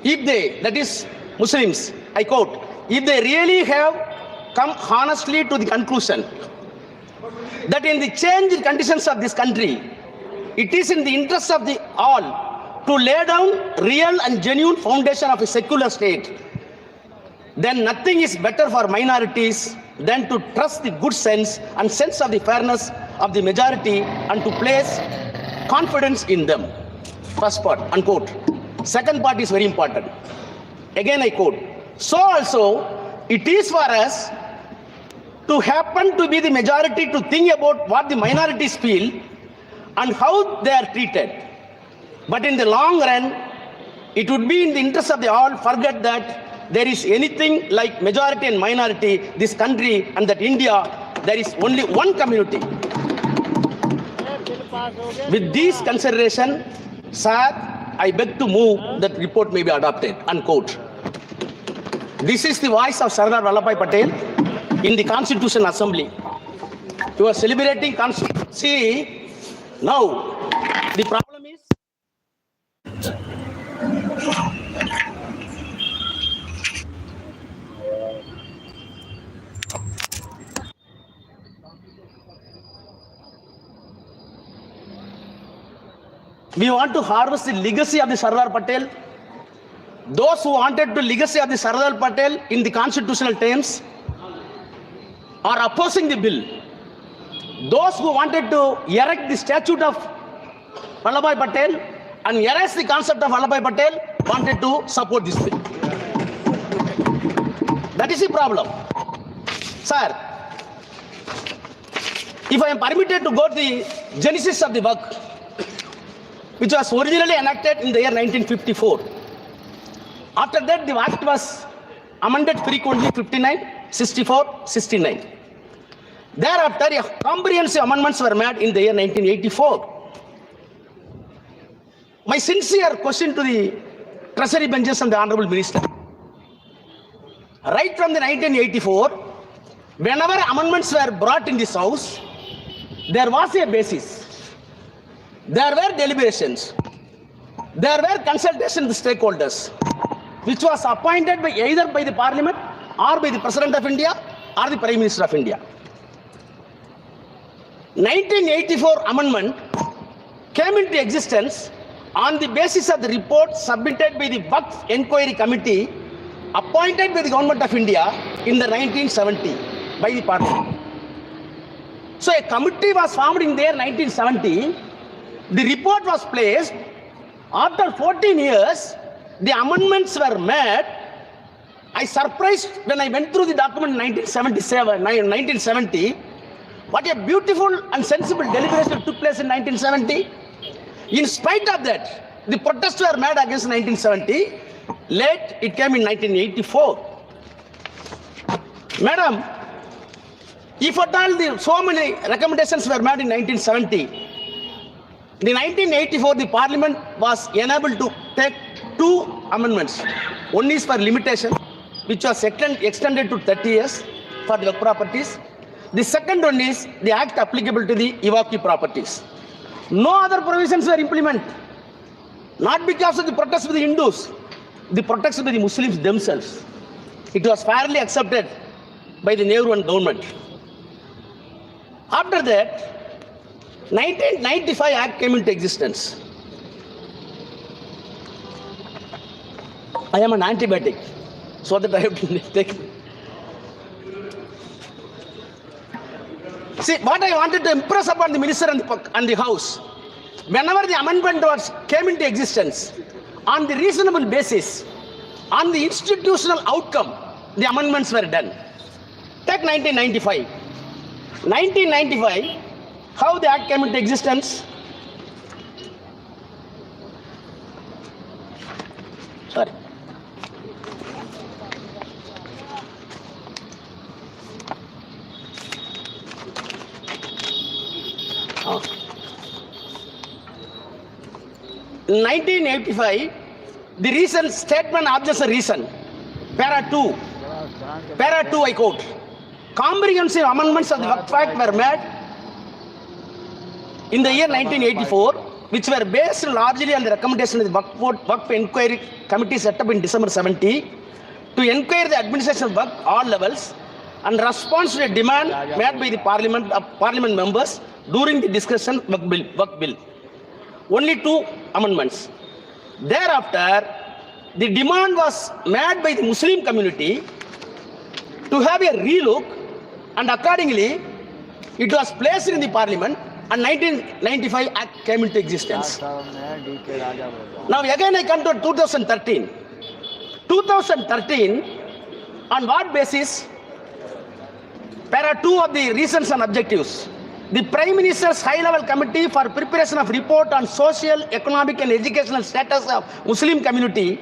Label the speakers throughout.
Speaker 1: if they, that is Muslims, I quote, if they really have come honestly to the conclusion that in the changed conditions of this country, it is in the interest of the all to lay down real and genuine foundation of a secular state, then nothing is better for minorities than to trust the good sense and sense of the fairness of the majority and to place confidence in them. First part, unquote. Second part is very important. Again I quote, so also it is for us to happen to be the majority to think about what the minorities feel and how they are treated. But in the long run, it would be in the interest of the all forget that there is anything like majority and minority, this country and that India, there is only one community. With these consideration, sir, I beg to move that report may be adopted, unquote. This is the voice of Sardar Vallabhbhai Patel in the Constitutional Assembly. You are celebrating Constitution. See, now the problem is we want to harvest the legacy of the Sardar Patel. Those who wanted the legacy of the Sardar Patel in the constitutional terms are opposing the bill. Those who wanted to erect the statue of Vallabhbhai Patel and erase the concept of Vallabhbhai Patel wanted to support this bill. That is the problem. Sir, if I am permitted to go to the genesis of the work, which was originally enacted in the year 1954. After that, the act was amended frequently 59, 64, 69. Thereafter, comprehensive amendments were made in the year 1984. My sincere question to the Treasury benches and the Honorable Minister. Right from the 1984, whenever amendments were brought in this House, there was a basis. There were deliberations. There were consultations with stakeholders, which was appointed by either by the Parliament or by the President of India or the Prime Minister of India. 1984 amendment came into existence on the basis of the report submitted by the WAFQF Inquiry Committee appointed by the Government of India in the 1970 by the Parliament. So a committee was formed in the year 1970. The report was placed. After 14 years, the amendments were made. I surprised when I went through the document in 1970. What a beautiful and sensible deliberation took place in 1970. In spite of that, the protests were made against 1970. Late, it came in 1984. Madam, if at all so many recommendations were made in 1970, in 1984, the Parliament was enabled to take two amendments. One is for limitation, which was extended to 30 years for the work properties. The second one is the act applicable to the evacuee properties. No other provisions were implemented. Not because of the protests of the Hindus, the protests of the Muslims themselves. It was fairly accepted by the Nehru and government. After that, 1995 Act came into existence. I am an antibiotic, so that I have to take. See, what I wanted to impress upon the minister and the House, whenever the amendment came into existence, on the reasonable basis, on the institutional outcome, the amendments were done. Take 1995. 1995, how the Act came into existence? Sorry. In 1985, the reason statement of just a reason, para 2, I quote, comprehensive amendments of the WAFQF Act were made in the year 1984 which were based largely on the recommendation of the WAFQF Inquiry Committee set up in December 70 to inquire the administration of WAFQ all levels and response to a demand made by the Parliament members during the discussion of WAFQ bill. Only 2 amendments. Thereafter, the demand was made by the Muslim community to have a relook, and accordingly, it was placed in the Parliament, and 1995 Act came into existence. Now again I come to 2013. 2013, on what basis? Para 2 of the reasons and objectives. The Prime Minister's High-Level Committee for Preparation of Report on Social, Economic and Educational Status of Muslim Community,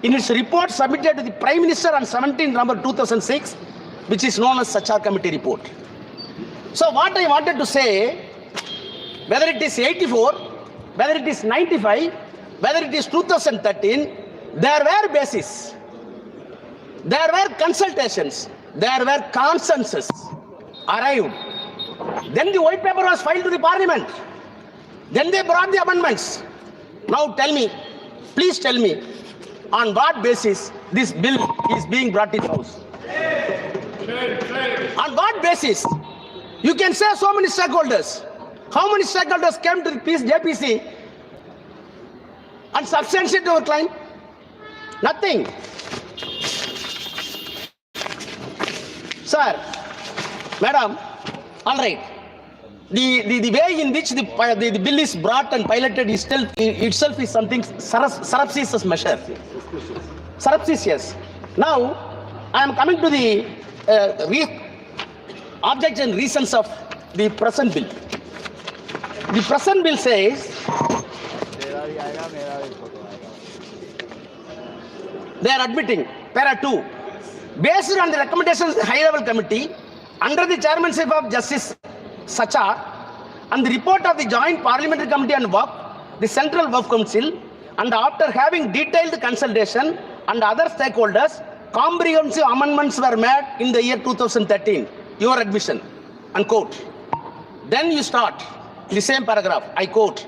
Speaker 1: in its report submitted to the Prime Minister on 17 November 2006, which is known as Sachar Committee Report. So what I wanted to say, whether it is 84, whether it is 95, whether it is 2013, there were bases, there were consultations, there were consensus arrived. Then the white paper was filed to the Parliament. Then they brought the amendments. Now tell me, please tell me, on what basis this bill is being brought in the House? On what basis? You can say so many stakeholders. How many stakeholders came to the JPC and substantiated our claim? Nothing. Sir, madam, all right. The way in which the bill is brought and piloted itself is something surreptitious measure. Surreptitious. Now, I am coming to the objects and reasons of the present bill. The present bill says they are admitting, para 2, based on the recommendations of the High-Level Committee under the chairmanship of Justice Sachar and the report of the Joint Parliamentary Committee on WAFQ, the Central WAFQ Council, and after having detailed consultation and other stakeholders, comprehensive amendments were made in the year 2013. Your admission, unquote. Then you start the same paragraph, I quote,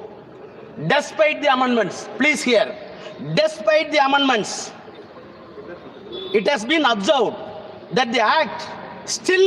Speaker 1: despite the amendments, please hear, despite the amendments, it has been observed that the Act still